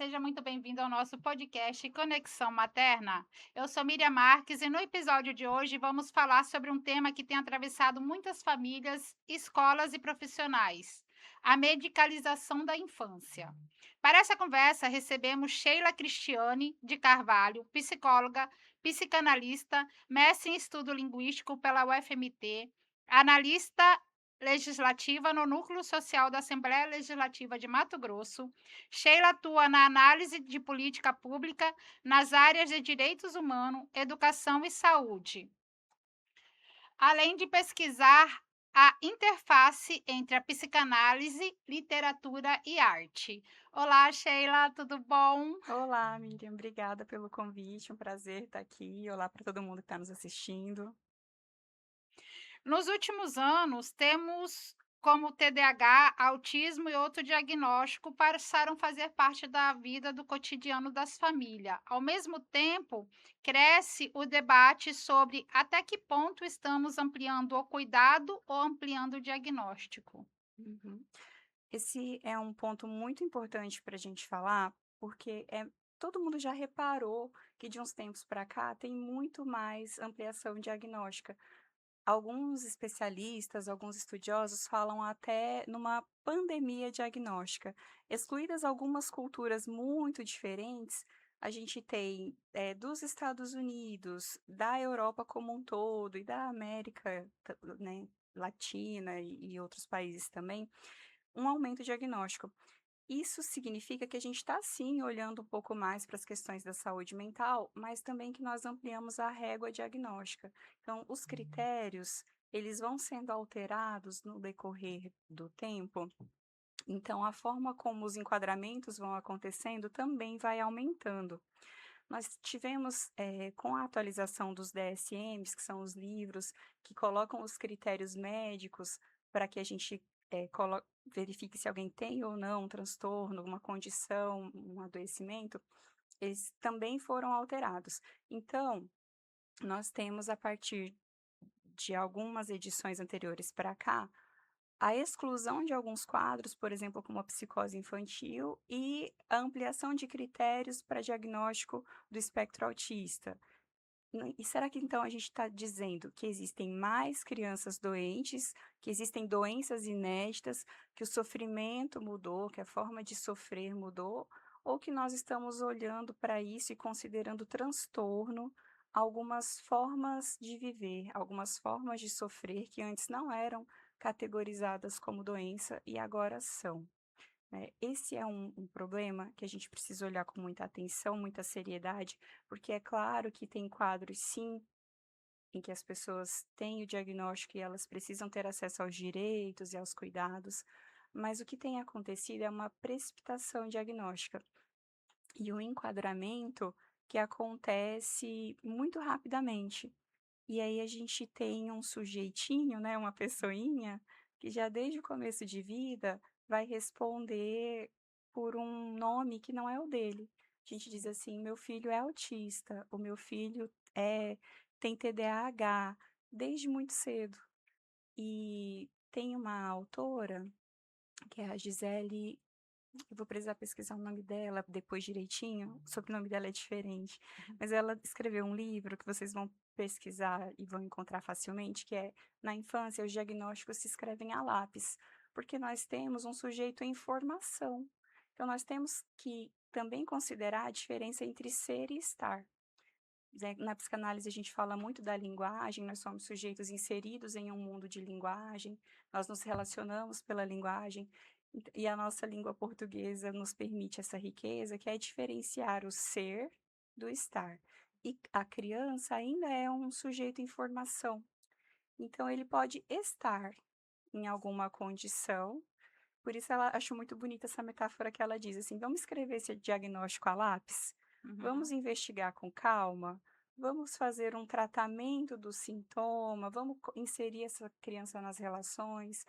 seja muito bem-vindo ao nosso podcast Conexão Materna. Eu sou Miriam Marques e no episódio de hoje vamos falar sobre um tema que tem atravessado muitas famílias, escolas e profissionais: a medicalização da infância. Para essa conversa, recebemos Sheila Cristiane de Carvalho, psicóloga, psicanalista, mestre em estudo linguístico pela UFMT, analista legislativa no Núcleo Social da Assembleia Legislativa de Mato Grosso. Sheila atua na análise de política pública nas áreas de direitos humanos, educação e saúde, além de pesquisar a interface entre a psicanálise, literatura e arte. Olá, Sheila, tudo bom? Olá, Miriam, obrigada pelo convite, um prazer estar aqui. Olá para todo mundo que está nos assistindo. Nos últimos anos, temos como TDAH, autismo e outro diagnóstico passaram a fazer parte da vida do cotidiano das famílias. Ao mesmo tempo, cresce o debate sobre até que ponto estamos ampliando o cuidado ou ampliando o diagnóstico. Uhum. Esse é um ponto muito importante para a gente falar, porque todo mundo já reparou que de uns tempos para cá tem muito mais ampliação diagnóstica. Alguns especialistas, alguns estudiosos falam até numa pandemia diagnóstica. Excluídas algumas culturas muito diferentes, a gente tem dos Estados Unidos, da Europa como um todo e da América, né, Latina e outros países também, um aumento diagnóstico. Isso significa que a gente está sim olhando um pouco mais para as questões da saúde mental, mas também que nós ampliamos a régua diagnóstica. Então, os critérios, eles vão sendo alterados no decorrer do tempo. Então, a forma como os enquadramentos vão acontecendo também vai aumentando. Nós tivemos, com a atualização dos DSMs, que são os livros que colocam os critérios médicos para que a gente verifique se alguém tem ou não um transtorno, uma condição, um adoecimento, eles também foram alterados. Então, nós temos, a partir de algumas edições anteriores para cá, a exclusão de alguns quadros, por exemplo, como a psicose infantil, e a ampliação de critérios para diagnóstico do espectro autista. E será que então a gente está dizendo que existem mais crianças doentes, que existem doenças inéditas, que o sofrimento mudou, que a forma de sofrer mudou, ou que nós estamos olhando para isso e considerando transtorno algumas formas de viver, algumas formas de sofrer que antes não eram categorizadas como doença e agora são, né? Esse é um problema que a gente precisa olhar com muita atenção, muita seriedade, porque é claro que tem quadros, sim, em que as pessoas têm o diagnóstico e elas precisam ter acesso aos direitos e aos cuidados, mas o que tem acontecido é uma precipitação diagnóstica e um enquadramento que acontece muito rapidamente. E aí a gente tem um sujeitinho, né, uma pessoinha, que já desde o começo de vida vai responder por um nome que não é o dele. A gente diz assim: "Meu filho é autista", o meu filho tem TDAH, desde muito cedo. E tem uma autora, que é a Gisele, eu vou precisar pesquisar o nome dela depois direitinho, o sobrenome dela é diferente, mas ela escreveu um livro que vocês vão pesquisar e vão encontrar facilmente, que é "Na infância, os diagnósticos se escrevem a lápis", porque nós temos um sujeito em formação. Então nós temos que também considerar a diferença entre ser e estar. Né, na psicanálise a gente fala muito da linguagem, nós somos sujeitos inseridos em um mundo de linguagem, nós nos relacionamos pela linguagem, e a nossa língua portuguesa nos permite essa riqueza, que é diferenciar o ser do estar. E a criança ainda é um sujeito em formação, então ele pode estar em alguma condição, por isso ela acho muito bonita essa metáfora que ela diz assim: "Vamos escrever esse diagnóstico a lápis? Vamos Uhum. investigar com calma? Vamos fazer um tratamento do sintoma? Vamos inserir essa criança nas relações?",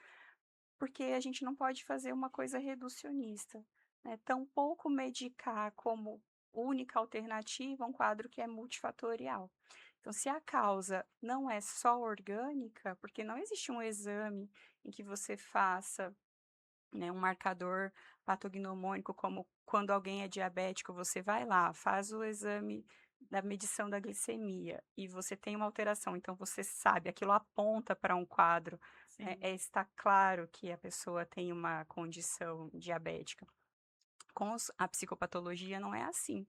porque a gente não pode fazer uma coisa reducionista, né? Tampouco medicar como única alternativa um quadro que é multifatorial. Então, se a causa não é só orgânica, porque não existe um exame em que você faça né, um marcador patognomônico, como quando alguém é diabético, você vai lá, faz o exame da medição da glicemia e você tem uma alteração, então você sabe, aquilo aponta para um quadro, né, Sim. está claro que a pessoa tem uma condição diabética. Com a psicopatologia não é assim.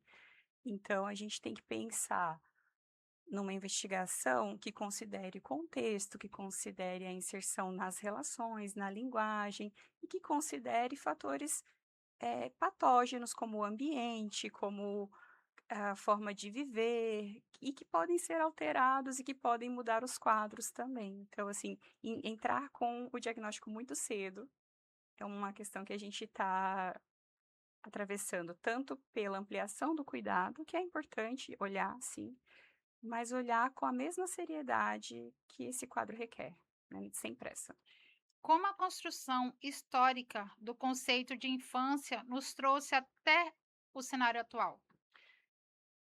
Então a gente tem que pensar numa investigação que considere o contexto, que considere a inserção nas relações, na linguagem e que considere fatores, patógenos como o ambiente, como a forma de viver e que podem ser alterados e que podem mudar os quadros também. Então, assim, entrar com o diagnóstico muito cedo é uma questão que a gente está atravessando tanto pela ampliação do cuidado, que é importante olhar, sim, mas olhar com a mesma seriedade que esse quadro requer, né, sem pressa. Como a construção histórica do conceito de infância nos trouxe até o cenário atual?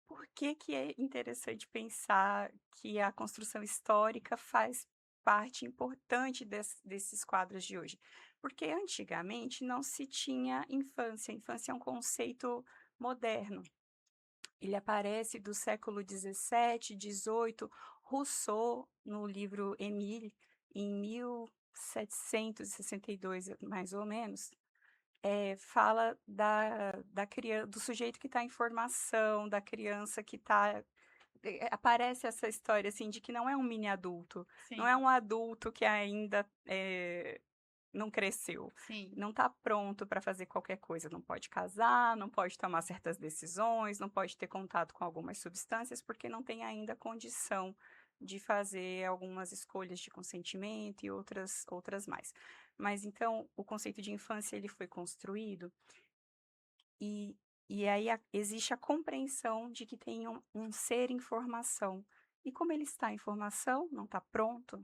Por que que é interessante pensar que a construção histórica faz parte importante desses quadros de hoje? Porque antigamente não se tinha infância, infância é um conceito moderno. Ele aparece do século 17, 18. Rousseau, no livro Emile, em 1762, mais ou menos, fala da criança, do sujeito que está em formação, da criança que está. Aparece essa história assim de que não é um mini adulto, não é Sim, um adulto que ainda não cresceu, sim. não está pronto para fazer qualquer coisa, não pode casar, não pode tomar certas decisões, não pode ter contato com algumas substâncias, porque não tem ainda condição de fazer algumas escolhas de consentimento e outras mais. Mas então, o conceito de infância ele foi construído e e aí existe a compreensão de que tem um ser em formação. E como ele está em formação, não está pronto,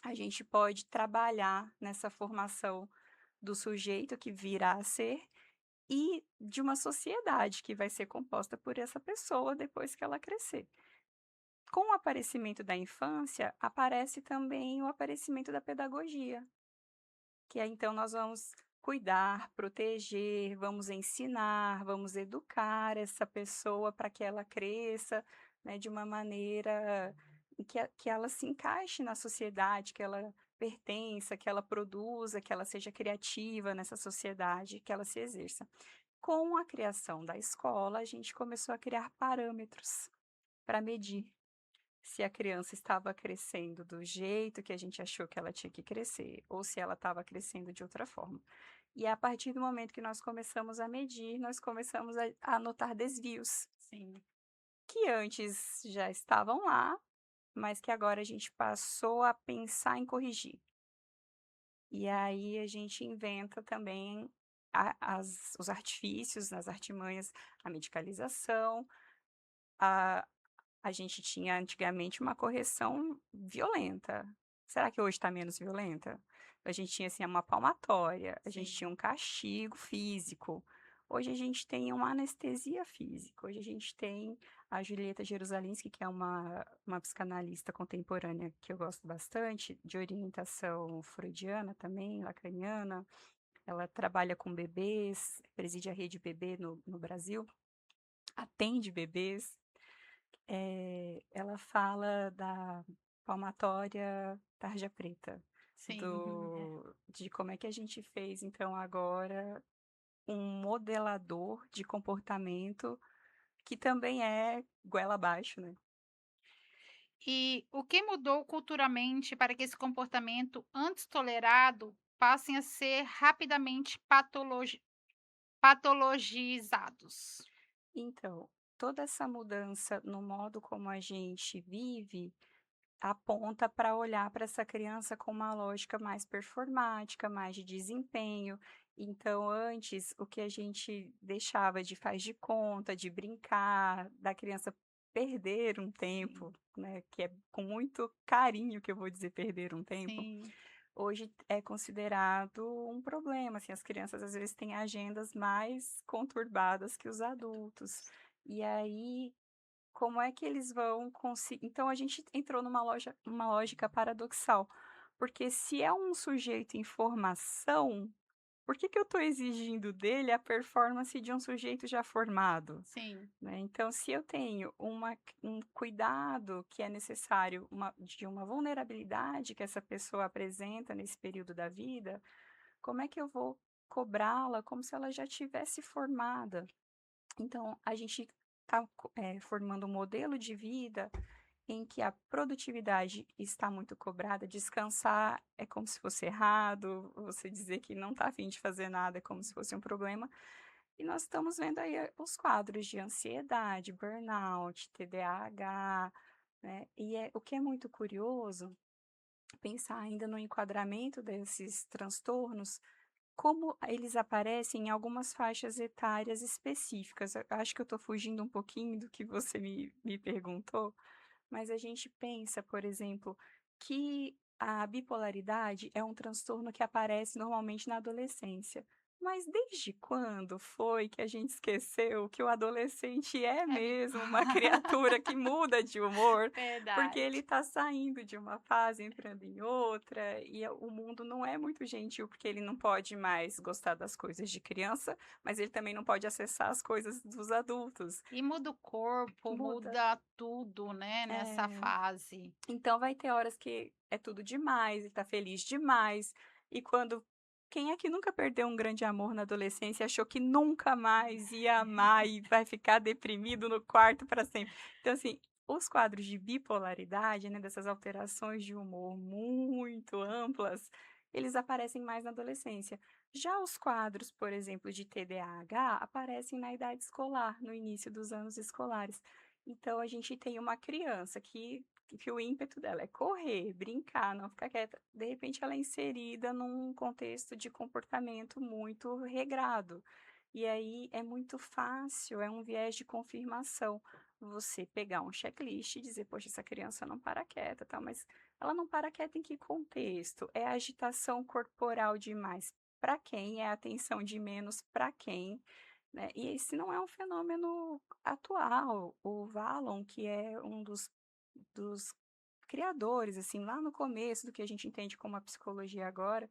a gente pode trabalhar nessa formação do sujeito que virá a ser e de uma sociedade que vai ser composta por essa pessoa depois que ela crescer. Com o aparecimento da infância, aparece também o aparecimento da pedagogia, que é então nós vamos cuidar, proteger, vamos ensinar, vamos educar essa pessoa para que ela cresça, né, de uma maneira em que ela se encaixe na sociedade, que ela pertença, que ela produza, que ela seja criativa nessa sociedade, que ela se exerça. Com a criação da escola, a gente começou a criar parâmetros para medir se a criança estava crescendo do jeito que a gente achou que ela tinha que crescer, ou se ela estava crescendo de outra forma. E a partir do momento que nós começamos a medir, nós começamos a notar desvios, Sim. que antes já estavam lá, mas que agora a gente passou a pensar em corrigir. E aí a gente inventa também os artifícios, as artimanhas, a medicalização, a A gente tinha antigamente uma correção violenta. Será que hoje está menos violenta? A gente tinha, assim, uma palmatória, a gente tinha Sim. um castigo físico. Hoje a gente tem uma anestesia física, hoje a gente tem a Julieta Jerusalinski, que é uma psicanalista contemporânea que eu gosto bastante, de orientação freudiana também, lacaniana. Ela trabalha com bebês, preside a rede bebê no Brasil, atende bebês. Ela fala da palmatória tarja preta, Sim. de como é que a gente fez então agora um modelador de comportamento que também é goela abaixo, né. E o que mudou culturalmente para que esse comportamento antes tolerado passem a ser rapidamente patologizados? Então, toda essa mudança no modo como a gente vive aponta para olhar para essa criança com uma lógica mais performática, mais de desempenho. Então, antes, o que a gente deixava de faz de conta, de brincar, da criança perder um Sim, tempo, né, que é com muito carinho que eu vou dizer perder um tempo, sim. hoje é considerado um problema. Assim, as crianças às vezes têm agendas mais conturbadas que os adultos. E aí como é que eles vão conseguir? Então a gente entrou numa lógica paradoxal, porque se é um sujeito em formação, por que que eu estou exigindo dele a performance de um sujeito já formado? Sim. Né, então se eu tenho um cuidado que é necessário, de uma vulnerabilidade que essa pessoa apresenta nesse período da vida, como é que eu vou cobrá-la como se ela já tivesse formada? Então a gente está formando um modelo de vida em que a produtividade está muito cobrada, descansar é como se fosse errado, você dizer que não está a fim de fazer nada é como se fosse um problema, e nós estamos vendo aí os quadros de ansiedade, burnout, TDAH, né, e o que é muito curioso, pensar ainda no enquadramento desses transtornos, como eles aparecem em algumas faixas etárias específicas. Eu acho que eu estou fugindo um pouquinho do que você me perguntou, mas a gente pensa, por exemplo, que a bipolaridade é um transtorno que aparece normalmente na adolescência. Mas desde quando foi que a gente esqueceu que o adolescente é É bi mesmo uma criatura que muda de humor, porque Verdade. ele está saindo de uma fase, entrando em outra, e o mundo não é muito gentil, porque ele não pode mais gostar das coisas de criança, mas ele também não pode acessar as coisas dos adultos. E muda o corpo, Muda. muda tudo, né, nessa É. fase. Então vai ter horas que é tudo demais e tá feliz demais, e quando quem é que nunca perdeu um grande amor na adolescência e achou que nunca mais ia amar e vai ficar deprimido no quarto para sempre? Então, assim, os quadros de bipolaridade, né, dessas alterações de humor muito amplas, eles aparecem mais na adolescência. Já os quadros, por exemplo, de TDAH, aparecem na idade escolar, no início dos anos escolares. Então a gente tem uma criança que o ímpeto dela é correr, brincar, não ficar quieta. De repente ela é inserida num contexto de comportamento muito regrado. E aí é muito fácil, é um viés de confirmação. Você pegar um checklist e dizer, poxa, essa criança não para quieta, tal, mas ela não para quieta em que contexto? É agitação corporal demais para quem? É atenção de menos para quem? Né, e esse não é um fenômeno atual. O Vallon, que é um dos criadores, assim, lá no começo do que a gente entende como a psicologia agora,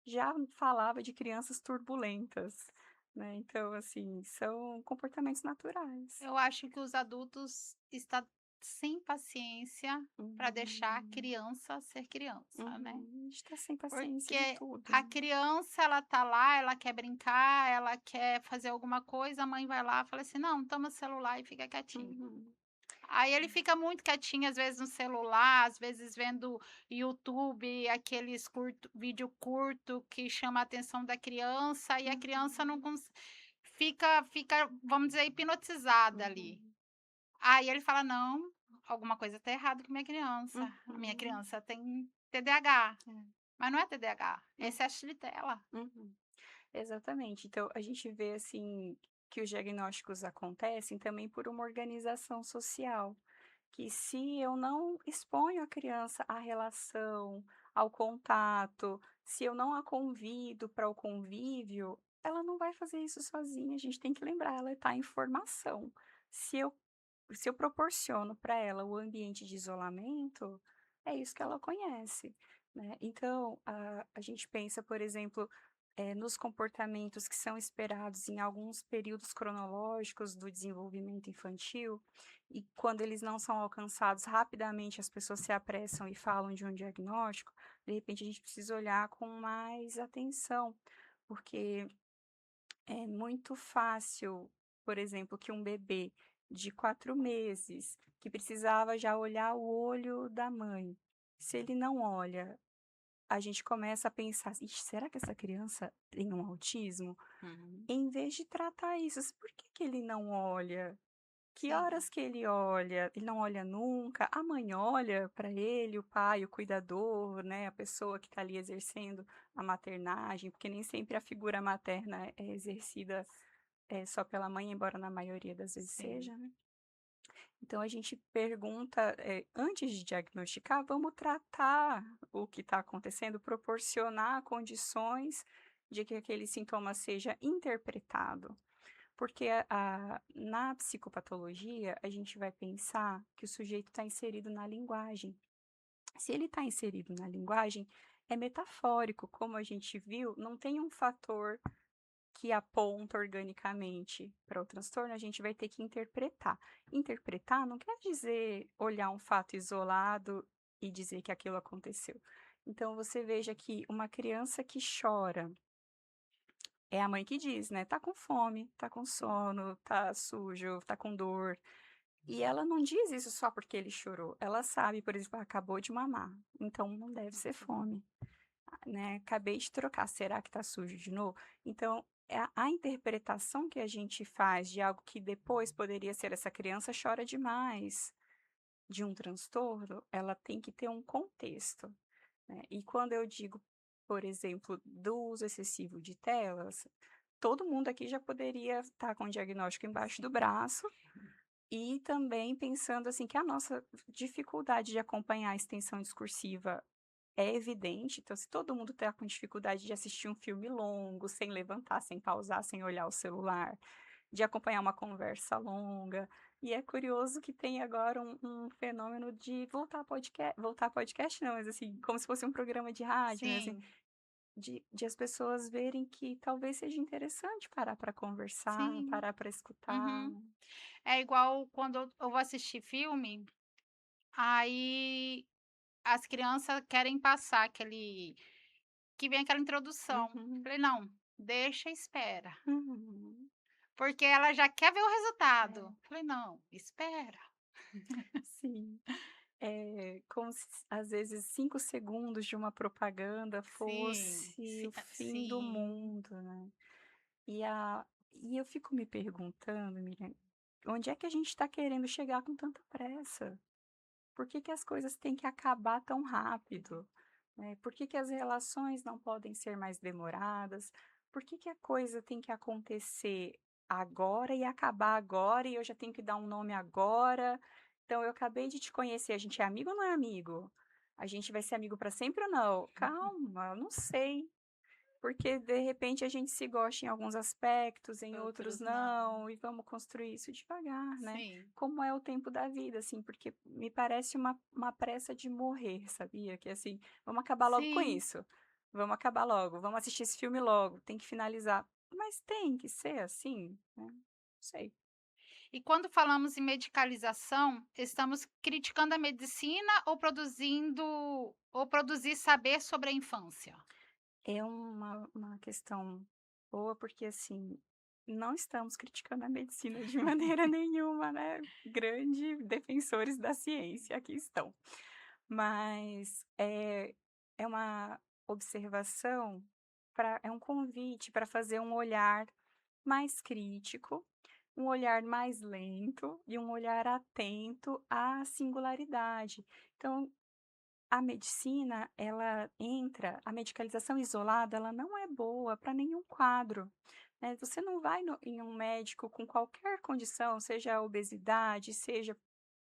já falava de crianças turbulentas, né, então, assim, são comportamentos naturais. Eu acho que os adultos está sem paciência para deixar a Uhum, criança ser criança, né. uhum. A gente tá sem paciência de Porque tudo. a criança ela tá lá, ela quer brincar, ela quer fazer alguma coisa, a mãe vai lá e fala assim: "Não, toma o celular e fica quietinho". Uhum, Aí ele fica muito quietinho, às vezes no celular, às vezes vendo YouTube, aqueles vídeo curto que chama a atenção da criança, e a criança não uhum, cons fica, vamos dizer, hipnotizada ali. uhum, Aí ele fala: "Não, alguma coisa está errado com a minha uhum, criança tem TDAH", é, mas não é TDAH, é uhum, excesso de tela. uhum. Exatamente. Então, a gente vê assim que os diagnósticos acontecem também por uma organização social, que se eu não exponho a criança à relação, ao contato, se eu não a convido para o convívio, ela não vai fazer isso sozinha. A gente tem que lembrar, ela está em formação. Se eu, se eu proporciono para ela o ambiente de isolamento, é isso que ela conhece, né? Então, a gente pensa, por exemplo, nos comportamentos que são esperados em alguns períodos cronológicos do desenvolvimento infantil, e quando eles não são alcançados rapidamente, as pessoas se apressam e falam de um diagnóstico, de repente a gente precisa olhar com mais atenção, porque é muito fácil, por exemplo, que um bebê de 4 meses, que precisava já olhar o olho da mãe, se ele não olha, a gente começa a pensar: "Ixi, será que essa criança tem um autismo?". Uhum. Em vez de tratar isso, por que que ele não olha? Que Sim, horas que ele olha? Ele não olha nunca? A mãe olha para ele, o pai, o cuidador, né, a pessoa que está ali exercendo a maternagem, porque nem sempre a figura materna é exercida, só pela mãe, embora na maioria das vezes sim. seja, né. Então a gente pergunta, antes de diagnosticar, vamos tratar o que está acontecendo, proporcionar condições de que aquele sintoma seja interpretado. Porque na psicopatologia, a gente vai pensar que o sujeito está inserido na linguagem. Se ele está inserido na linguagem, é metafórico, como a gente viu, não tem um fator que aponta organicamente para o transtorno, a gente vai ter que interpretar. Interpretar não quer dizer olhar um fato isolado e dizer que aquilo aconteceu. Então você veja que uma criança que chora, é a mãe que diz, né: "Tá com fome, tá com sono, tá sujo, tá com dor". E ela não diz isso só porque ele chorou, ela sabe, por exemplo, acabou de mamar, então não deve ser fome. Né, acabei de trocar, será que tá sujo de novo? Então, a interpretação que a gente faz de algo que depois poderia ser essa criança chora demais, de um transtorno, ela tem que ter um contexto, né. E quando eu digo, por exemplo, do uso excessivo de telas, todo mundo aqui já poderia estar com o diagnóstico embaixo do Sim, braço e também pensando, assim, que a nossa dificuldade de acompanhar a extensão discursiva é evidente, então se todo mundo está com dificuldade de assistir um filme longo, sem levantar, sem pausar, sem olhar o celular, de acompanhar uma conversa longa, e é curioso que tem agora um fenômeno de voltar podcast não, mas assim, como se fosse um programa de rádio, né, assim, sim, de as pessoas verem que talvez seja interessante parar para conversar, sim. parar para escutar. Uhum. É igual quando eu vou assistir filme, aí as crianças querem passar aquele que vem aquela introdução. Uhum, Falei: "Não, deixa, espera", uhum, porque ela já quer ver o resultado. é, Falei: "Não, espera". sim. É, como se às vezes 5 segundos de uma propaganda Sim, fosse o fim do sim, mundo, né. E eu fico me perguntando, Miriam, onde é que a gente está querendo chegar com tanta pressa? Por que que as coisas têm que acabar tão rápido, né? Por que que as relações não podem ser mais demoradas? Por que que a coisa tem que acontecer agora e acabar agora e eu já tenho que dar um nome agora? Então eu acabei de te conhecer, a gente é amigo ou não é amigo? A gente vai ser amigo para sempre ou não? Calma, eu não sei. Porque de repente a gente se gosta em alguns aspectos, em outros outros não. não, e vamos construir isso devagar, né. Sim, Como é o tempo da vida, assim, porque me parece uma pressa de morrer, sabia? Que assim, vamos acabar logo com sim. isso, vamos acabar logo, vamos assistir esse filme logo, tem que finalizar. Mas tem que ser assim, né, não sei. E quando falamos em medicalização, estamos criticando a medicina ou produzir saber sobre a infância? É uma questão boa, porque assim, não estamos criticando a medicina de maneira nenhuma, né, grande defensores da ciência aqui estão. Mas, é uma observação é um convite para fazer um olhar mais crítico, um olhar mais lento e um olhar atento à singularidade. Então, a medicalização isolada, ela não é boa para nenhum quadro, né. Você não vai em um médico com qualquer condição, seja obesidade, seja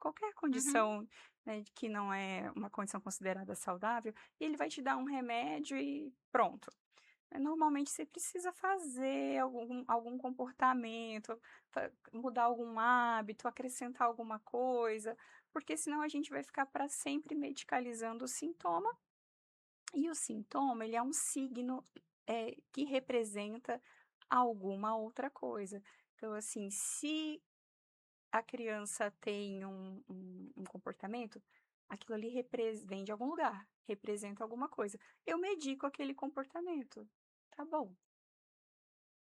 qualquer Uhum, condição, né, de que não é uma condição considerada saudável, e ele vai te dar um remédio e pronto. Normalmente você precisa fazer algum comportamento, mudar algum hábito, acrescentar alguma coisa, porque senão a gente vai ficar para sempre medicalizando o sintoma, e o sintoma ele é um signo, que representa alguma outra coisa. Então assim, se a criança tem um comportamento, aquilo ali vem de algum lugar, representa alguma coisa. Eu medico aquele comportamento, tá bom.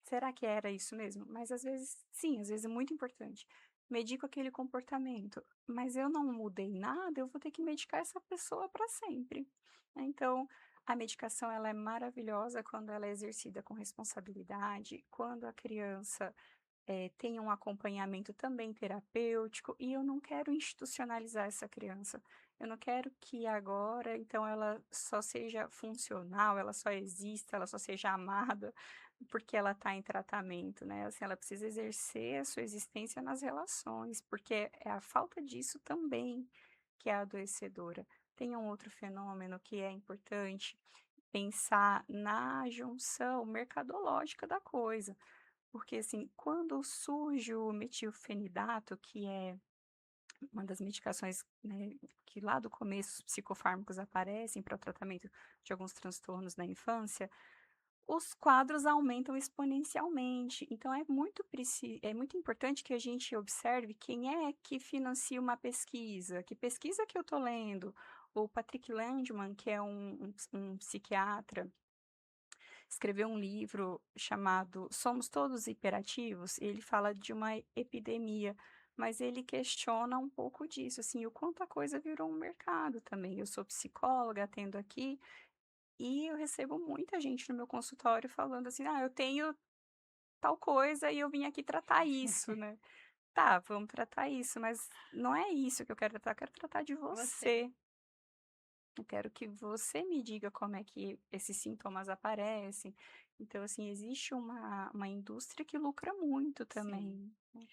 Será que era isso mesmo? Mas às vezes sim, às vezes é muito importante. Medico aquele comportamento, mas eu não mudei nada, eu vou ter que medicar essa pessoa para sempre, né. Então, a medicação ela é maravilhosa quando ela é exercida com responsabilidade, quando a criança tem um acompanhamento também terapêutico, e eu não quero institucionalizar essa criança. Eu não quero que agora, então, ela só seja funcional, ela só exista, ela só seja amada porque ela está em tratamento, né? Assim, ela precisa exercer a sua existência nas relações, porque é a falta disso também que é adoecedora. Tem um outro fenômeno que é importante pensar na junção mercadológica da coisa. Porque, assim, quando surge o metilfenidato, que é uma das medicações, né, que lá do começo os psicofármacos aparecem para o tratamento de alguns transtornos na infância, os quadros aumentam exponencialmente. Então é muito importante que a gente observe quem é que financia uma pesquisa, que pesquisa que eu estou lendo. O Patrick Landman, que é um psiquiatra, escreveu um livro chamado Somos Todos Hiperativos, e ele fala de uma epidemia, mas ele questiona um pouco disso, assim, o quanto a coisa virou um mercado também. Eu sou psicóloga, atendo aqui, e eu recebo muita gente no meu consultório falando assim: "Ah, eu tenho tal coisa e eu vim aqui tratar isso, né". Tá, vamos tratar isso, mas não é isso que eu quero tratar de Você. você. Eu quero que você me diga como é que esses sintomas aparecem. Então, assim, existe uma indústria que lucra muito Sim, também, né.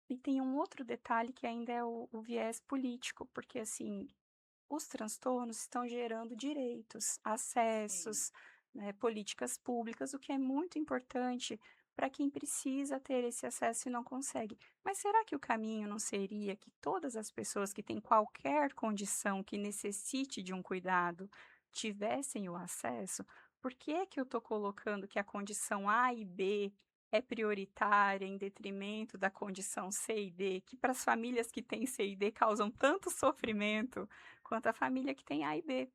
E tem um outro detalhe que ainda é o viés político, porque, assim, os transtornos estão gerando direitos, sim, acessos, né, políticas públicas, o que é muito importante para quem precisa ter esse acesso e não consegue. Mas será que o caminho não seria que todas as pessoas que têm qualquer condição que necessite de um cuidado tivessem o acesso? Por que é que eu estou colocando que a condição A e B é prioritária em detrimento da condição C e D, que para as famílias que têm C e D causam tanto sofrimento? Quanto a família que tem A e B.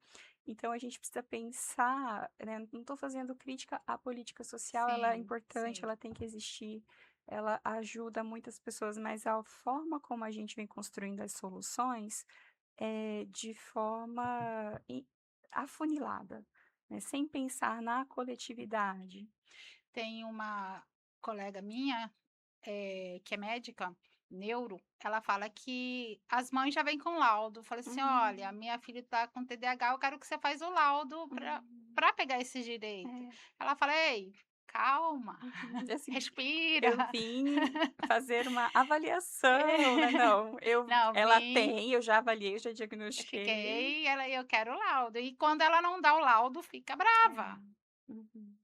Então a gente precisa pensar, né, não estou fazendo crítica à política social, ela é sim, importante, sim. ela tem que existir, ela ajuda muitas pessoas, mas a forma como a gente vem construindo as soluções é de forma afunilada, né, sem pensar na coletividade. Tem uma colega minha, que é médica, neuro, ela fala que as mães já vêm com laudo. Falei assim: "Olha, Hum, minha filha está com TDAH, eu quero que você faz o laudo para hum, pra pegar esse direito". é, Ela fala: "Ei, calma, uhum, assim, respira". eu vim fazer uma avaliação, né, não, Não, ela vim, tem, eu já avaliei, eu já eu diagnostiquei. fiquei, ela: "Eu quero o laudo", e quando ela não dá o laudo, fica É, brava. uhum.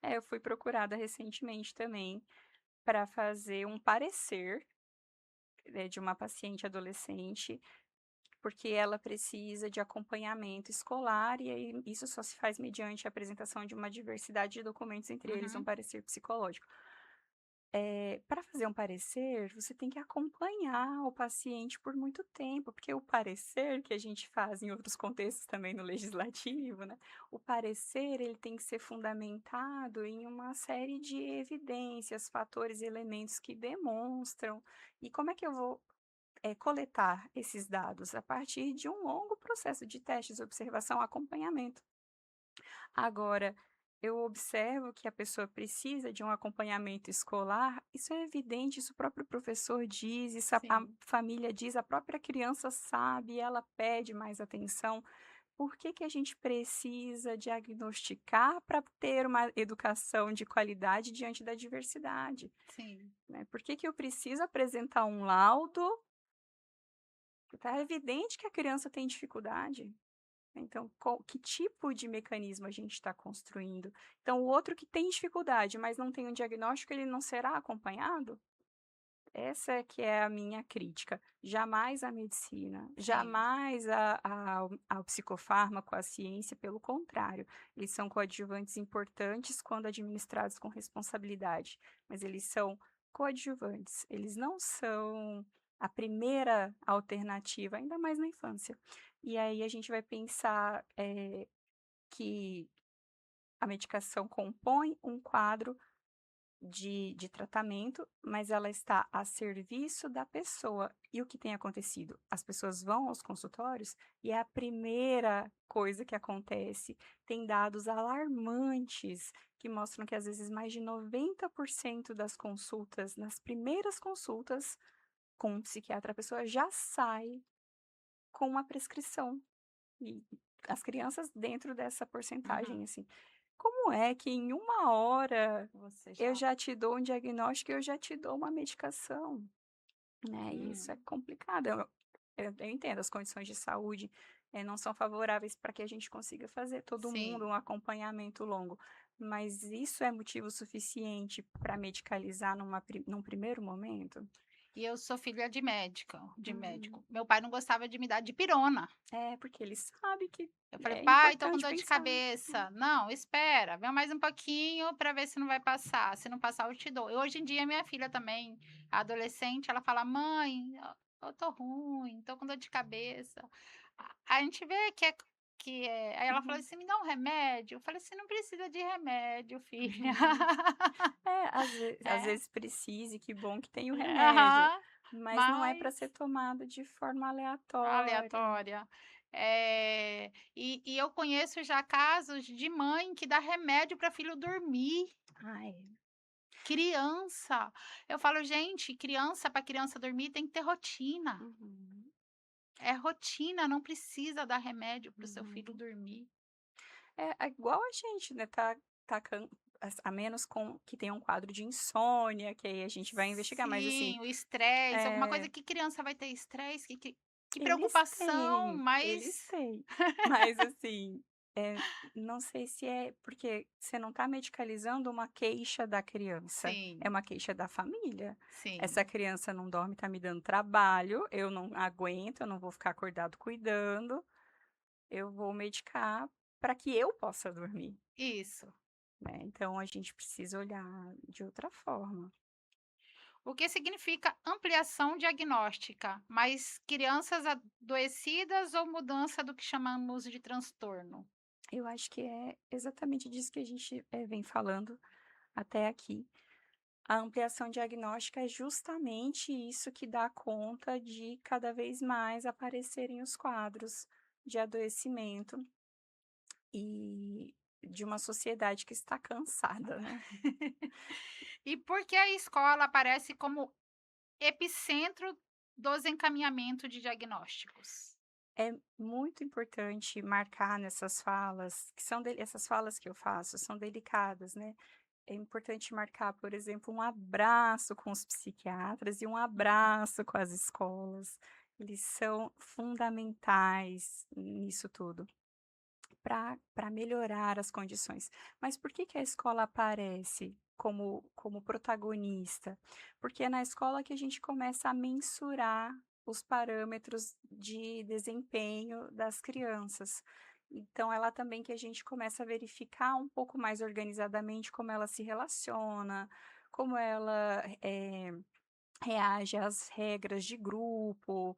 É, eu fui procurada recentemente também para fazer um parecer, de uma paciente adolescente, porque ela precisa de acompanhamento escolar e aí isso só se faz mediante a apresentação de uma diversidade de documentos, entre eles um Uhum, parecer psicológico. Para fazer um parecer, você tem que acompanhar o paciente por muito tempo, porque o parecer que a gente faz em outros contextos também no legislativo, né, o parecer ele tem que ser fundamentado em uma série de evidências, fatores e elementos que demonstram. E como é que eu vou, coletar esses dados? A partir de um longo processo de testes, observação, acompanhamento. Agora, eu observo que a pessoa precisa de um acompanhamento escolar, isso é evidente, isso o próprio professor diz, isso a sim, família diz, a própria criança sabe, ela pede mais atenção. Por que que a gente precisa diagnosticar para ter uma educação de qualidade diante da diversidade, sim, né? Por que que eu preciso apresentar um laudo? Está evidente que a criança tem dificuldade. Então, que tipo de mecanismo a gente está construindo? Então, o outro que tem dificuldade, mas não tem um diagnóstico, ele não será acompanhado? Essa é que é a minha crítica. Jamais a medicina, sim, jamais ao psicofármaco, a ciência, pelo contrário, eles são coadjuvantes importantes quando administrados com responsabilidade, mas eles são coadjuvantes, eles não são a primeira alternativa, ainda mais na infância. E aí a gente vai pensar, que a medicação compõe um quadro de tratamento, mas ela está a serviço da pessoa. E o que tem acontecido? As pessoas vão aos consultórios e é a primeira coisa que acontece. Tem dados alarmantes que mostram que às vezes mais de 90% das consultas, nas primeiras consultas com um psiquiatra, a pessoa já sai com uma prescrição. E as crianças dentro dessa uhum. porcentagem, assim. Como é que em 1 hora Você eu já já te dou um diagnóstico, eu já te dou uma medicação, né, e isso é hum, complicado. Eu entendo, as condições de saúde, não são favoráveis para que a gente consiga fazer todo mundo sim. um acompanhamento longo, mas isso é motivo suficiente para medicalizar num primeiro momento? E eu sou filha de Uhum. médico. Meu pai não gostava de me dar dipirona. É, porque ele sabe que Eu falei: é "Pai, tô com importante dor de pensar. cabeça". "Não, espera, vê mais um pouquinho para ver se não vai passar, se não passar eu te dou". E hoje em dia minha filha também, adolescente, ela fala: "Mãe, eu tô ruim, tô com dor de cabeça". A gente vê que é aí ela falou Uhum, assim: "Me dá um remédio?". Eu falei assim: "Não precisa de remédio, filha". uhum. É, às É, vezes precise, que bom que tem o remédio, aham, mas não é para ser mas tomado de forma aleatória. aleatória. E eu conheço já casos de mãe que dá remédio para filho dormir. Ai, Criança. Eu falo: "Gente, criança para criança dormir tem que ter rotina. uhum, É rotina, não precisa dar remédio para o seu filho uhum. dormir". É igual a gente, né, tá a menos com que tenha um quadro de insônia, que aí a gente vai investigar, mas assim, Sim, o estresse, alguma coisa eh, que criança vai ter estresse, que preocupação, eles mas têm, mas assim, eh, não sei se é porque você não está medicalizando uma queixa da criança, é sim, uma queixa da família. sim, Essa criança não dorme, está me dando trabalho, eu não aguento, eu não vou ficar acordado cuidando, eu vou medicar para que eu possa dormir. isso. Né, então a gente precisa olhar de outra forma. O que significa ampliação diagnóstica, mas crianças adoecidas ou mudança do que chamamos de transtorno? Eu acho que é exatamente disso que a gente, vem falando até aqui. A ampliação diagnóstica é justamente isso que dá conta de cada vez mais aparecerem os quadros de adoecimento e de uma sociedade que está cansada, né. E por que a escola aparece como epicentro dos encaminhamentos de diagnósticos? É muito importante marcar nessas falas, que são essas falas que eu faço são delicadas, né. É importante marcar, por exemplo, um abraço com os psiquiatras e um abraço com as escolas. Eles são fundamentais nisso tudo, para melhorar as condições. Mas por que que a escola aparece como protagonista? Porque é na escola que a gente começa a mensurar os parâmetros de desempenho das crianças. Então é lá também que a gente começa a verificar um pouco mais organizadamente como ela se relaciona, como ela, reage às regras de grupo,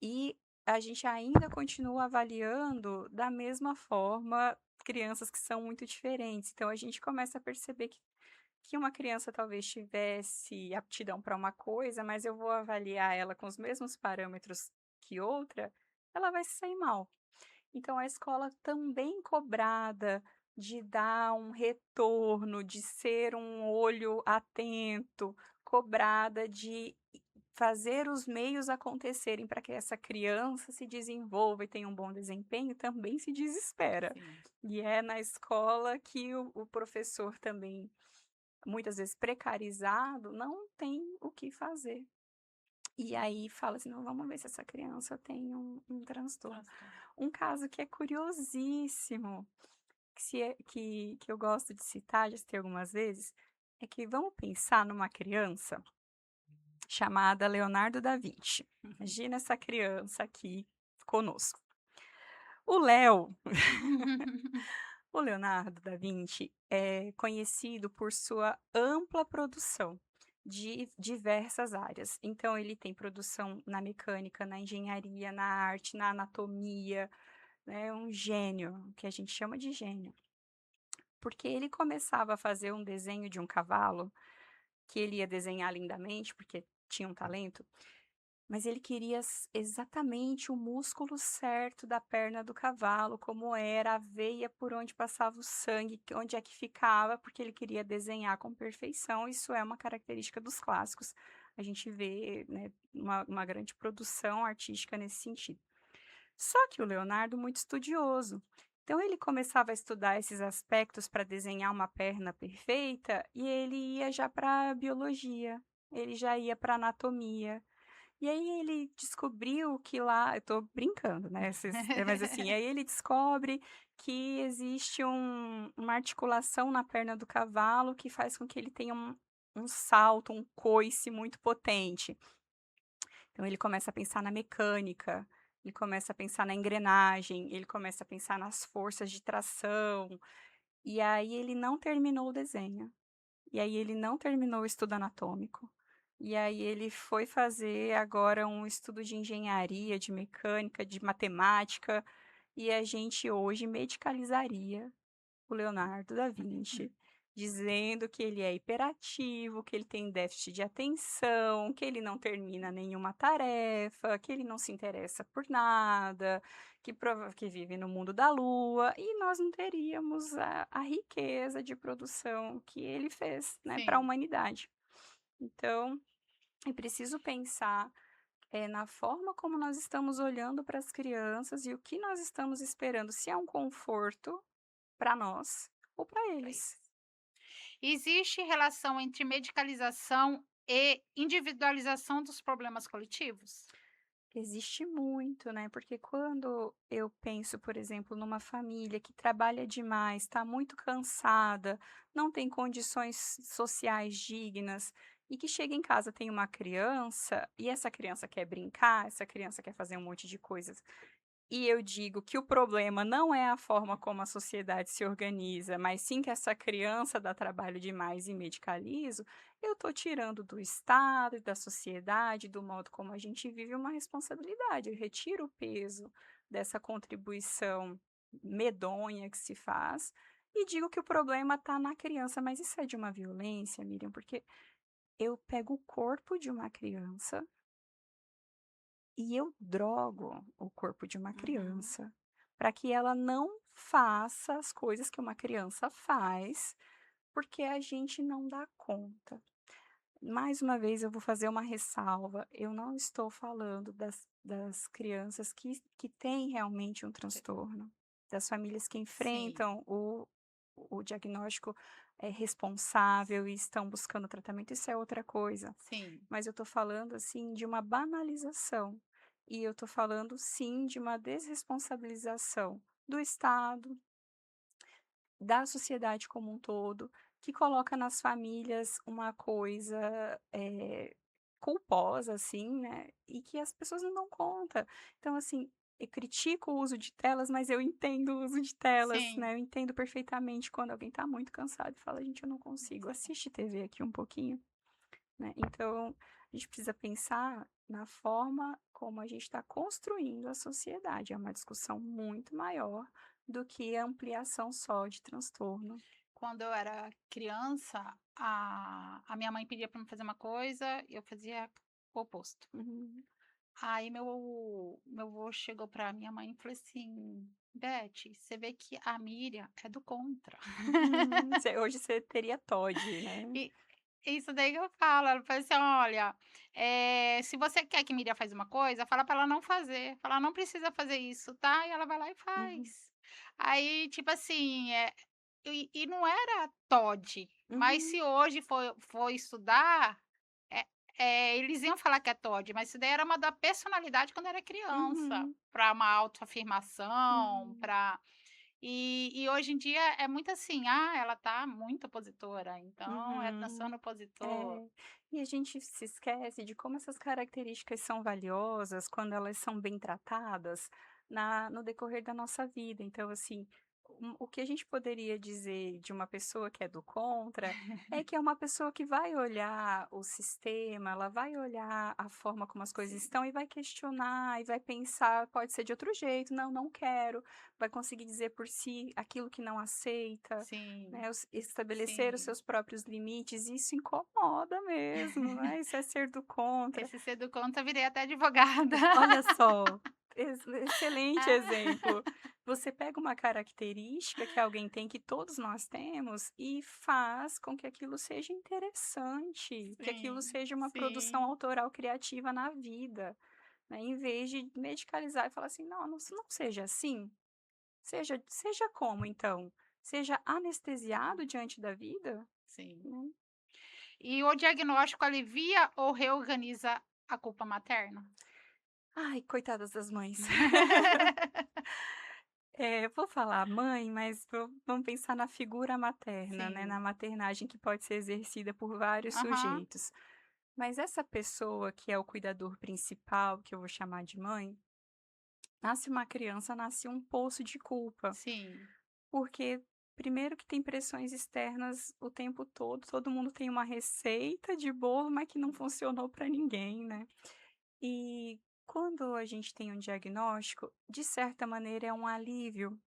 e a gente ainda continua avaliando da mesma forma crianças que são muito diferentes. Então a gente começa a perceber que uma criança talvez tivesse aptidão para uma coisa, mas eu vou avaliar ela com os mesmos parâmetros que outra, ela vai se sair mal. Então a escola também cobrada de dar um retorno, de ser um olho atento, cobrada de fazer os meios acontecerem para que essa criança se desenvolva e tenha um bom desempenho, também se desespera. Sim. E é na escola que o professor também, muitas vezes precarizado, não tem o que fazer. E aí fala assim: "Não, vamos ver se essa criança tem um transtorno". Transtorno. Um caso que é curiosíssimo, que eu gosto de citar, já citei algumas vezes, é que vamos pensar numa criança chamada Leonardo da Vinci. Imagina essa criança aqui conosco. O Léo, o Leonardo da Vinci é conhecido por sua ampla produção de diversas áreas. Então ele tem produção na mecânica, na engenharia, na arte, na anatomia, né, um gênio, que a gente chama de gênio. Porque ele começava a fazer um desenho de um cavalo, que ele ia desenhar lindamente, porque tinha um talento, mas ele queria exatamente o músculo certo da perna do cavalo, como era a veia por onde passava o sangue, onde é que ficava, porque ele queria desenhar com perfeição. Isso é uma característica dos clássicos. A gente vê, né, uma grande produção artística nesse sentido. Só que o Leonardo muito estudioso. Então ele começava a estudar esses aspectos para desenhar uma perna perfeita e ele ia já para biologia, ele já ia para anatomia. E aí ele descobriu que lá, eu estou brincando, né, mas assim, aí ele descobre que existe uma articulação na perna do cavalo que faz com que ele tenha um salto, um coice muito potente. Então ele começa a pensar na mecânica, ele começa a pensar na engrenagem, ele começa a pensar nas forças de tração, e aí ele não terminou o desenho. E aí ele não terminou o estudo anatômico. E aí ele foi fazer agora um estudo de engenharia, de mecânica, de matemática, e a gente hoje medicalizaria o Leonardo da Vinci, dizendo que ele é hiperativo, que ele tem déficit de atenção, que ele não termina nenhuma tarefa, que ele não se interessa por nada, que vive no mundo da lua, e nós não teríamos a riqueza de produção que ele fez, né, para a Sim, humanidade. Então, é preciso pensar, na forma como nós estamos olhando para as crianças e o que nós estamos esperando, se é um conforto para nós ou para pra eles. eles. Existe relação entre medicalização e individualização dos problemas coletivos? Existe muito, né, porque quando eu penso, por exemplo, numa família que trabalha demais, está muito cansada, não tem condições sociais dignas, e que chega em casa tem uma criança, e essa criança quer brincar, essa criança quer fazer um monte de coisas. E eu digo que o problema não é a forma como a sociedade se organiza, mas sim que essa criança dá trabalho demais e medicalizo, eu estou tirando do Estado e da sociedade, do modo como a gente vive, uma responsabilidade. Eu retiro o peso dessa contribuição medonha que se faz e digo que o problema está na criança. Mas isso é de uma violência, Miriam, porque eu pego o corpo de uma criança e eu drogo o corpo de uma Uhum, criança, para que ela não faça as coisas que uma criança faz, porque a gente não dá conta. Mais uma vez eu vou fazer uma ressalva, eu não estou falando das crianças que têm realmente um te transtorno, das famílias que sim, enfrentam o diagnóstico, responsável e estão buscando tratamento, isso é outra coisa. sim. Mas eu estou falando, assim, de uma banalização, e eu estou falando sim de uma desresponsabilização do Estado, da sociedade como um todo, que coloca nas famílias uma coisa, culposa, assim, né, e que as pessoas não dão conta. Então, assim, eu critico o uso de telas, mas eu entendo o uso de telas, Sim, né, eu entendo perfeitamente quando alguém está muito cansado e fala: "Gente, eu não consigo, assiste TV aqui um pouquinho", né. Então, a gente precisa pensar na forma como a gente está construindo a sociedade, é uma discussão muito maior do que a ampliação só de transtorno. quando eu era criança, a minha mãe pedia para me fazer uma coisa, e eu fazia o oposto. Uhum. Aí meu avô chegou para minha mãe e falou assim: "Beth, você vê que a Miriam é do contra". Uhum. Hoje você teria TOD, né. E isso daí que eu falo, ela falou assim: "Olha, se você quer que Miriam faz uma coisa, fala para ela não fazer, fala: "Não precisa fazer isso, tá?", e ela vai lá e Uhum. faz". Aí, tipo assim, e não era TOD, mas Uhum. se hoje for estudar, eh eles iam falar que é TOD, mas isso daí era uma da personalidade quando era criança, Uhum. para uma autoafirmação, Uhum. para e hoje em dia é muito assim: "Ah, ela tá muito opositora, então é Uhum. dançando opositor". É. E a gente se esquece de como essas características são valiosas quando elas são bem tratadas no decorrer da nossa vida. Então, assim, o que a gente poderia dizer de uma pessoa que é do contra é que é uma pessoa que vai olhar o sistema, ela vai olhar a forma como as coisas Sim, estão e vai questionar e vai pensar, pode ser de outro jeito, não, não quero, vai conseguir dizer por si aquilo que não aceita. sim, Né, estabelecer os sim. seus próprios limites, isso incomoda mesmo, né, isso é ser do contra. Esse ser do contra, virei até advogada. Olha só, excelente Ah, exemplo. Você pega uma característica que alguém tem, que todos nós temos, e faz com que aquilo seja interessante, que aquilo sim, seja uma produção sim, autoral criativa na vida, né, em vez de medicalizar e falar assim: "Não, não seja assim". Seja como então? Seja anestesiado diante da vida? sim. Né. E o diagnóstico alivia ou reorganiza a culpa materna? Ai, coitadas das mães. Vou falar mãe, mas vamos pensar na figura materna, né, Sim. na maternagem que pode ser exercida por vários Aham. sujeitos. Mas essa pessoa que é o cuidador principal, que eu vou chamar de mãe, nasce uma criança, nasce um poço de culpa, Sim, porque primeiro que tem pressões externas o tempo todo mundo tem uma receita de bolo, mas que não funcionou para ninguém, né. E quando a gente tem um diagnóstico, de certa maneira é um alívio,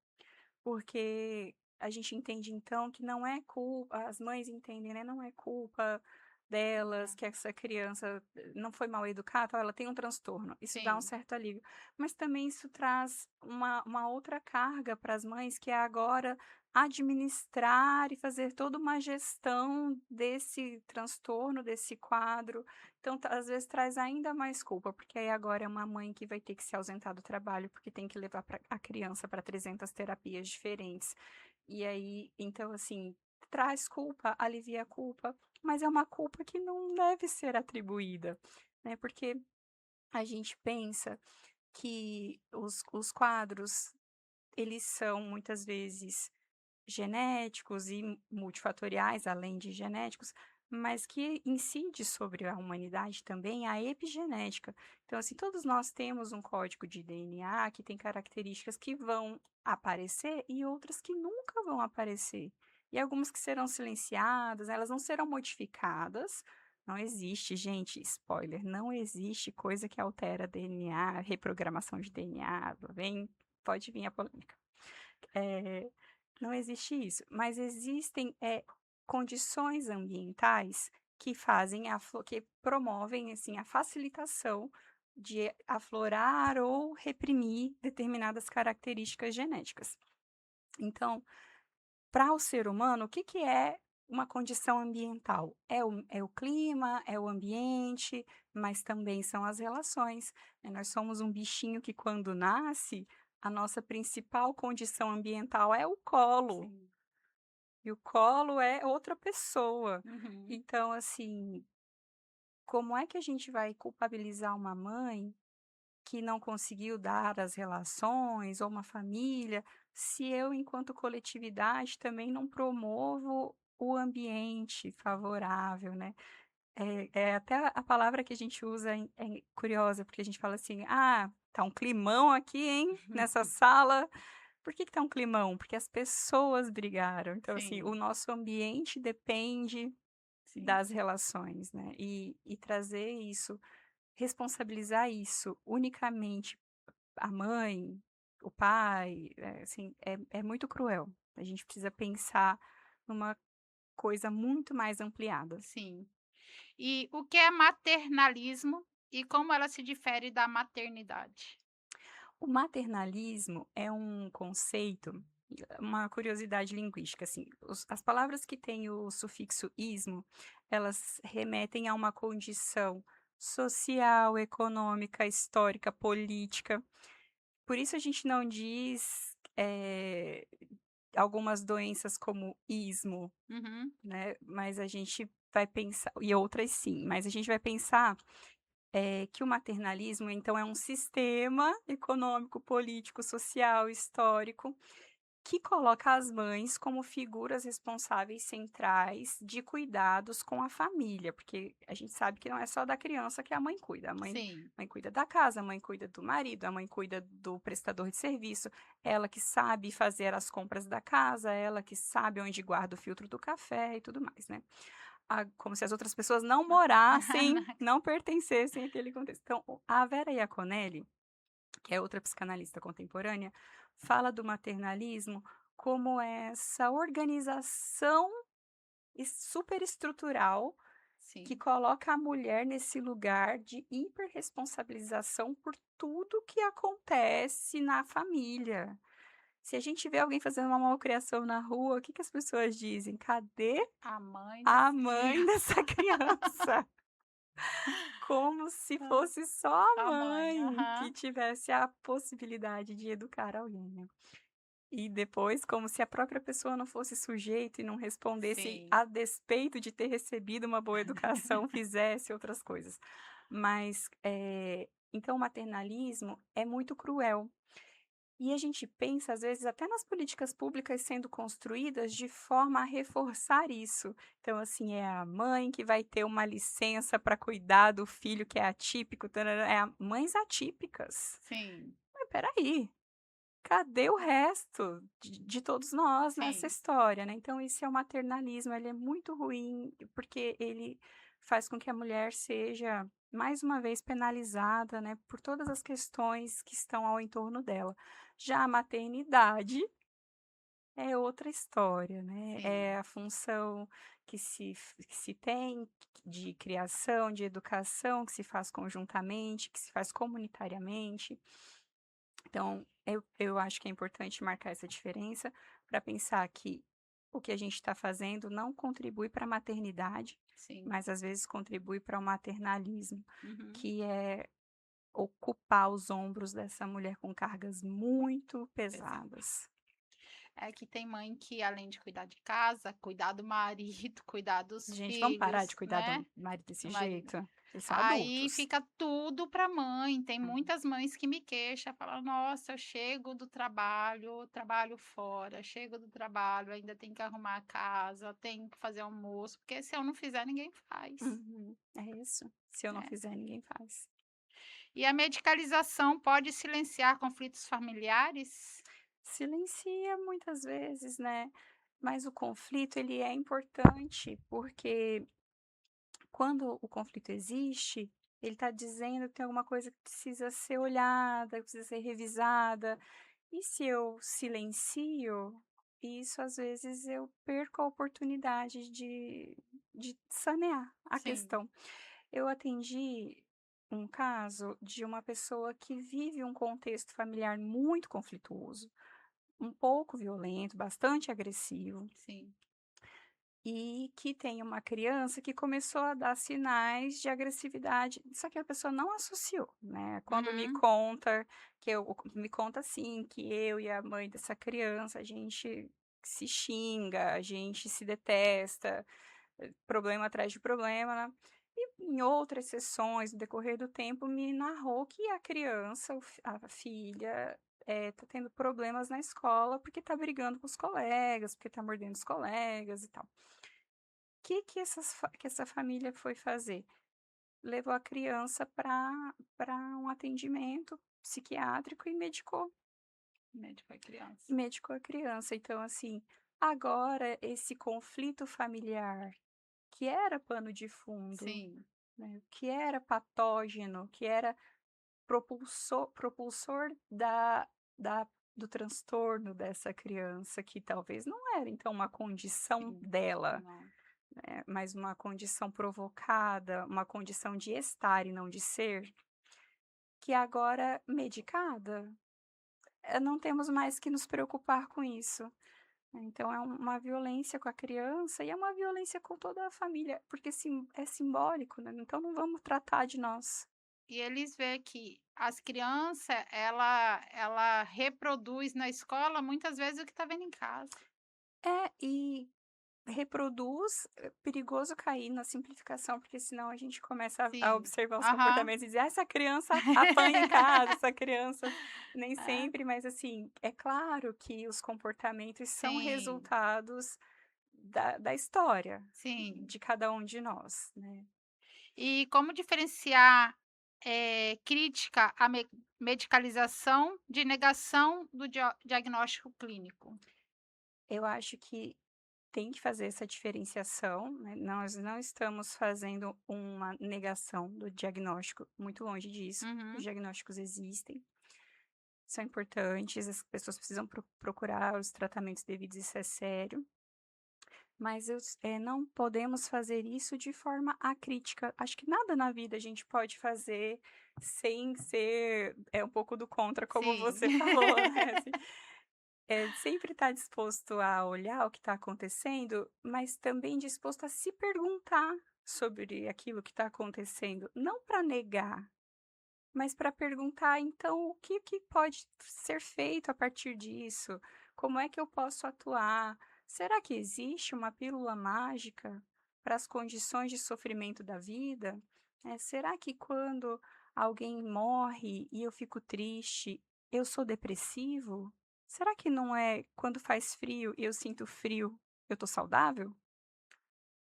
porque a gente entende então que não é culpa, as mães entendem, né, não é culpa delas, é, que essa criança não foi mal educada, tal, ela tem um transtorno, isso dá um sim, certo alívio. Mas também isso traz uma outra carga para as mães, que é agora administrar e fazer toda uma gestão desse transtorno, desse quadro. Então, às vezes traz ainda mais culpa, porque aí agora é uma mãe que vai ter que se ausentar do trabalho, porque tem que levar a criança para 300 terapias diferentes. E aí, então, assim, traz culpa, alivia a culpa, mas é uma culpa que não deve ser atribuída, né? Porque a gente pensa que os quadros, eles são muitas vezes genéticos e multifatoriais, além de genéticos, mas que incide sobre a humanidade também a epigenética. Então, assim, todos nós temos um código de DNA que tem características que vão aparecer e outras que nunca vão aparecer. E algumas que serão silenciadas, elas não serão modificadas. Não existe, gente, spoiler, não existe coisa que altera DNA, reprogramação de DNA, vem, pode vir a polêmica. Eh, não existe isso, mas existem, condições ambientais que fazem que promovem, assim, a facilitação de aflorar ou reprimir determinadas características genéticas. Então, para o ser humano, o que que é uma condição ambiental? É o clima, é o ambiente, mas também são as relações, né. Nós somos um bichinho que quando nasce, a nossa principal condição ambiental é o colo, sim. e o colo é outra pessoa. Uhum. Então, assim, como é que a gente vai culpabilizar uma mãe que não conseguiu dar as relações, ou uma família, se eu, enquanto coletividade, também não promovo o ambiente favorável, né? Até a palavra que a gente usa é curiosa, porque a gente fala assim: "Ah, tá um climão aqui, hein, nessa sala". Por que que tá um climão? Porque as pessoas brigaram. Então, assim, o Sim, nosso ambiente depende sim, das relações, né? E trazer isso, responsabilizar isso unicamente a mãe, o pai, assim, é muito cruel. A gente precisa pensar numa coisa muito mais ampliada. sim. E o que é maternalismo e como ela se difere da maternidade? O maternalismo é um conceito, uma curiosidade linguística, assim, as palavras que têm o sufixo ismo, elas remetem a uma condição social, econômica, histórica, política. Por isso a gente não diz, algumas doenças como ismo, Uhum, né, mas a gente vai pensar, e outras sim, mas a gente vai pensar, que o maternalismo, então, é um sistema econômico, político, social, histórico, que coloca as mães como figuras responsáveis centrais de cuidados com a família, porque a gente sabe que não é só da criança que a mãe cuida, sim. mãe cuida da casa, a mãe cuida do marido, a mãe cuida do prestador de serviço, ela que sabe fazer as compras da casa, ela que sabe onde guarda o filtro do café e tudo mais, né. Como se as outras pessoas não morassem, não pertencessem àquele contexto. Então, a Vera Iaconelli, que é outra psicanalista contemporânea, fala do maternalismo como essa organização superestrutural que Sim. coloca a mulher nesse lugar de hiperresponsabilização por tudo que acontece na família. Se a gente vê alguém fazendo uma malcriação na rua, o que que as pessoas dizem? Cadê A mãe a dessa mãe criança. dessa criança? Como se fosse só a A mãe, mãe que aham. tivesse a possibilidade de educar alguém, né. E depois, como se a própria pessoa não fosse sujeito e não respondesse Sim, a despeito de ter recebido uma boa educação, fizesse outras coisas. Mas, então o maternalismo é muito cruel. E a gente pensa, às vezes, até nas políticas públicas sendo construídas de forma a reforçar isso. Então, assim, é a mãe que vai ter uma licença para cuidar do filho que é atípico, tarará, é a mães atípicas. Sim, Mas espera aí, cadê o resto de todos nós nessa sim, história, né? Então, esse é o maternalismo, ele é muito ruim, porque ele faz com que a mulher seja, mais uma vez, penalizada, né, por todas as questões que estão ao entorno dela. Já a maternidade é outra história, né? sim. É a função que se tem de criação, de educação, que se faz conjuntamente, que se faz comunitariamente. Então, eu acho que é importante marcar essa diferença para pensar que o que a gente está fazendo não contribui para a maternidade, Sim. mas às vezes contribui para o maternalismo, Uhum. que é ocupar os ombros dessa mulher com cargas muito Exato. pesadas. É que tem mãe que, além de cuidar de casa, cuidar do marido, cuidar dos Gente, vamos parar de filhos, cuidar né, do marido do desse marido. jeito? Eles são Aí adultos. fica tudo pra mãe. Tem Hum, muitas mães que me queixam, falam: "Nossa, eu chego do trabalho, trabalho fora, chego do trabalho, ainda tenho que arrumar a casa, tenho que fazer almoço, porque se eu não fizer, ninguém faz", uhum, é isso. Se eu não né. fizer, ninguém faz. E a medicalização pode silenciar conflitos familiares? Silencia muitas vezes, né, mas o conflito ele é importante, porque quando o conflito existe, ele está dizendo que tem alguma coisa que precisa ser olhada, que precisa ser revisada. E se eu silencio, isso às vezes eu perco a oportunidade de sanear a Sim, questão. Eu atendi um caso de uma pessoa que vive um contexto familiar muito conflituoso, um pouco violento, bastante agressivo, sim. e que tem uma criança que começou a dar sinais de agressividade, só que a pessoa não associou, né. Quando Uhum. me conta assim, que eu e a mãe dessa criança, a gente se xinga, a gente se detesta, problema atrás de problema, né. E em outras sessões, no decorrer do tempo, me narrou que a criança, a filha, tá tendo problemas na escola, porque tá brigando com os colegas, porque tá mordendo os colegas e tal. Que essa família foi fazer? Levou a criança para um atendimento psiquiátrico Médico é criança. e medicou a criança. Então, assim, agora esse conflito familiar, que era pano de fundo, Sim, né, que era patógeno, que era propulsor do transtorno dessa criança, que talvez não era então uma condição sim. dela, Não. mas uma condição provocada, uma condição de estar e não de ser, que agora medicada, não temos mais que nos preocupar com isso, né. Então é uma violência com a criança e é uma violência com toda a família, porque é simbólico, né, então não vamos tratar de nós. E eles vê que as crianças, ela reproduz na escola muitas vezes o que está vendo em casa. É, e reproduz, é perigoso cair na simplificação, porque senão a gente começa a Sim. observar os Aham. comportamentos e dizer: "Ah, essa criança apanha em casa, essa criança", nem É. sempre, mas assim, é claro que os comportamentos são Sim, resultados da história sim. de cada um de nós, né. E como diferenciar, crítica à medicalização de negação do diagnóstico clínico? Eu acho que tem que fazer essa diferenciação, né, nós não estamos fazendo uma negação do diagnóstico, muito longe disso, os Uhum. diagnósticos existem. São importantes, as pessoas precisam procurar os tratamentos devidos, isso é sério, mas não podemos fazer isso de forma acrítica. Acho que nada na vida a gente pode fazer sem ser um pouco do contra, como Sim. você falou, né, assim. Sempre estar disposto a olhar o que está acontecendo, mas também disposto a se perguntar sobre aquilo que está acontecendo, não para negar, mas para perguntar, então, o que pode ser feito a partir disso? Como é que eu posso atuar? Será que existe uma pílula mágica para as condições de sofrimento da vida? Será que quando alguém morre e eu fico triste, Eu sou depressivo? Será que não é quando faz frio e eu sinto frio, eu tô saudável?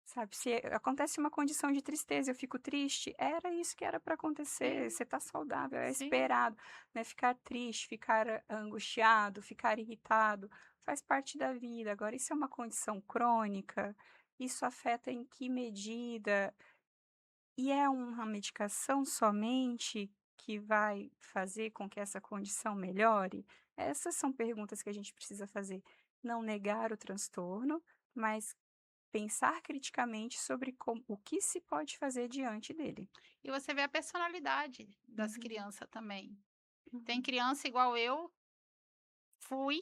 Sabe, se acontece uma condição de tristeza, eu fico triste, era isso que era para acontecer, Sim, você tá saudável, é sim. esperado, né, ficar triste, ficar angustiado, ficar irritado, faz parte da vida. Agora isso é uma condição crônica, isso afeta em que medida? E é uma medicação somente que vai fazer com que essa condição melhore? Essas são perguntas que a gente precisa fazer. Não negar o transtorno, mas pensar criticamente sobre o que se pode fazer diante dele. E você vê a personalidade das Uhum, crianças também. Tem uhum, criança igual eu fui,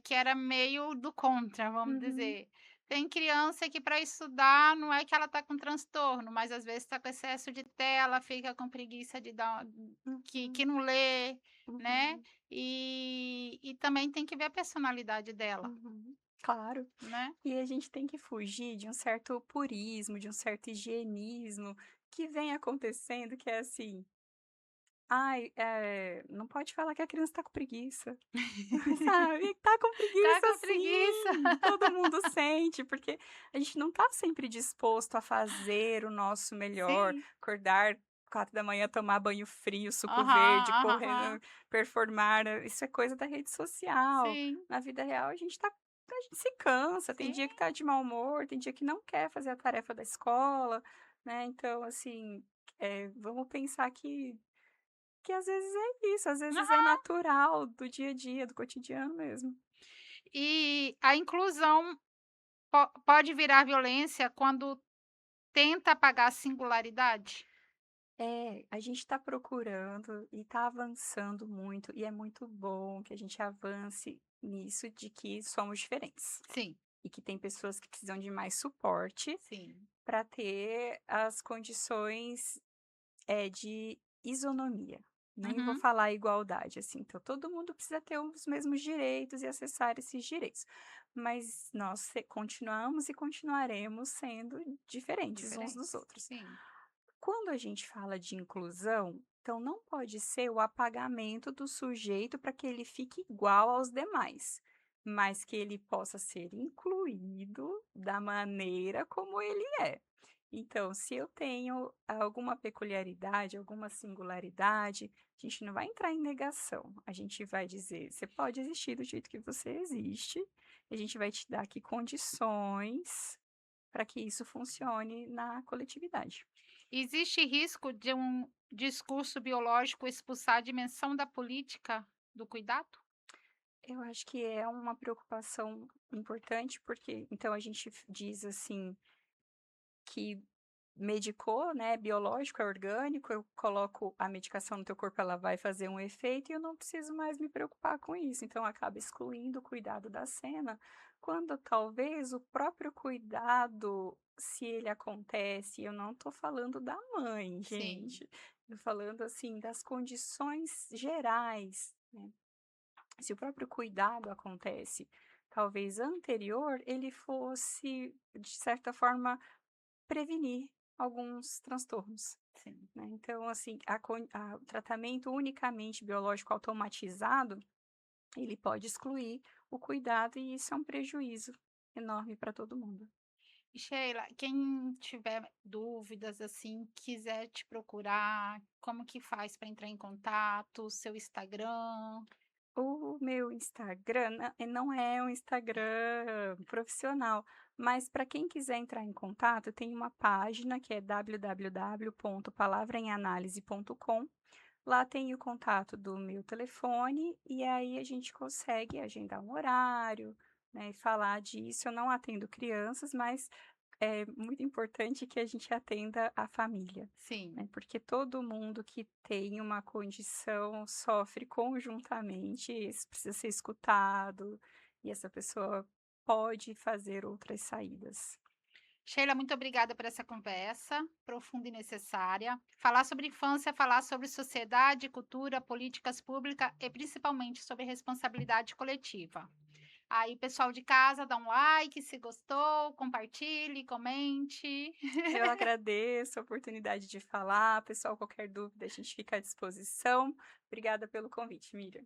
que era meio do contra, vamos uhum, dizer. Tem criança que para estudar não é que ela está com transtorno, mas às vezes está com excesso de tela, fica com preguiça de dar que uhum, não lê, né. uhum, E também tem que ver a personalidade dela, uhum. Claro. né. E a gente tem que fugir de um certo purismo, de um certo higienismo que vem acontecendo, que é assim: "Ai, não pode falar que a criança está com preguiça". Sabe, tá com Tá preguiça com preguiça. sim, todo mundo sente, porque a gente não tá sempre disposto a fazer o nosso melhor, Sim. acordar 4 da manhã, tomar banho frio, suco Aham, verde, correr, aham. performar, isso é coisa da rede social. Sim, Na vida real a gente se cansa, tem sim. dia que tá de mau humor, tem dia que não quer fazer a tarefa da escola, né, então assim, vamos pensar que às vezes é isso, às vezes é Aham. natural do dia, do cotidiano mesmo. E a inclusão pode virar violência quando tenta apagar a singularidade? É, a gente está procurando e está avançando muito, e é muito bom que a gente avance nisso de que somos diferentes. Sim, E que tem pessoas que precisam de mais suporte sim. para ter as condições, de isonomia. Nem vou Uhum. falar igualdade, assim, então todo mundo precisa ter os mesmos direitos e acessar esses direitos. Mas nós continuamos e continuaremos sendo diferentes uns dos Diferentes. outros. Sim. Quando a gente fala de inclusão, então não pode ser o apagamento do sujeito para que ele fique igual aos demais, mas que ele possa ser incluído da maneira como ele é. Então, se eu tenho alguma peculiaridade, alguma singularidade, a gente não vai entrar em negação. A gente vai dizer: você pode existir do jeito que você existe, e a gente vai te dar aqui condições para que isso funcione na coletividade. Existe risco de um discurso biológico expulsar a dimensão da política do cuidado? Eu acho que é uma preocupação importante, porque então a gente diz assim que medicou, né, biológico, é orgânico, eu coloco a medicação no teu corpo, ela vai fazer um efeito e eu não preciso mais me preocupar com isso. Então acaba excluindo o cuidado da cena, quando talvez o próprio cuidado, se ele acontece, eu não estou falando da mãe, Sim. gente, eu falando assim das condições gerais, né? Se o próprio cuidado acontece, talvez anterior, ele fosse, de certa forma, prevenir alguns transtornos, Sim. né. Então, assim, o tratamento unicamente biológico automatizado, ele pode excluir o cuidado e isso é um prejuízo enorme para todo mundo. E Sheila, quem tiver dúvidas, assim, quiser te procurar, como que faz para entrar em contato? Seu Instagram? O meu Instagram não é um Instagram profissional, mas para quem quiser entrar em contato, tem uma página que é www.palavraemanalise.com. Lá tem o contato do meu telefone e aí a gente consegue agendar um horário, né, e falar disso. Eu não atendo crianças, mas é muito importante que a gente atenda a família, Sim. né, porque todo mundo que tem uma condição sofre conjuntamente, isso precisa ser escutado, e essa pessoa pode fazer outras saídas. Sheila, muito obrigada por essa conversa profunda e necessária. Falar sobre infância, falar sobre sociedade, cultura, políticas públicas e principalmente sobre responsabilidade coletiva. Aí, pessoal de casa, dá um like se gostou, compartilhe, comente. Eu agradeço a oportunidade de falar. Pessoal, qualquer dúvida, a gente fica à disposição. Obrigada pelo convite, Miriam.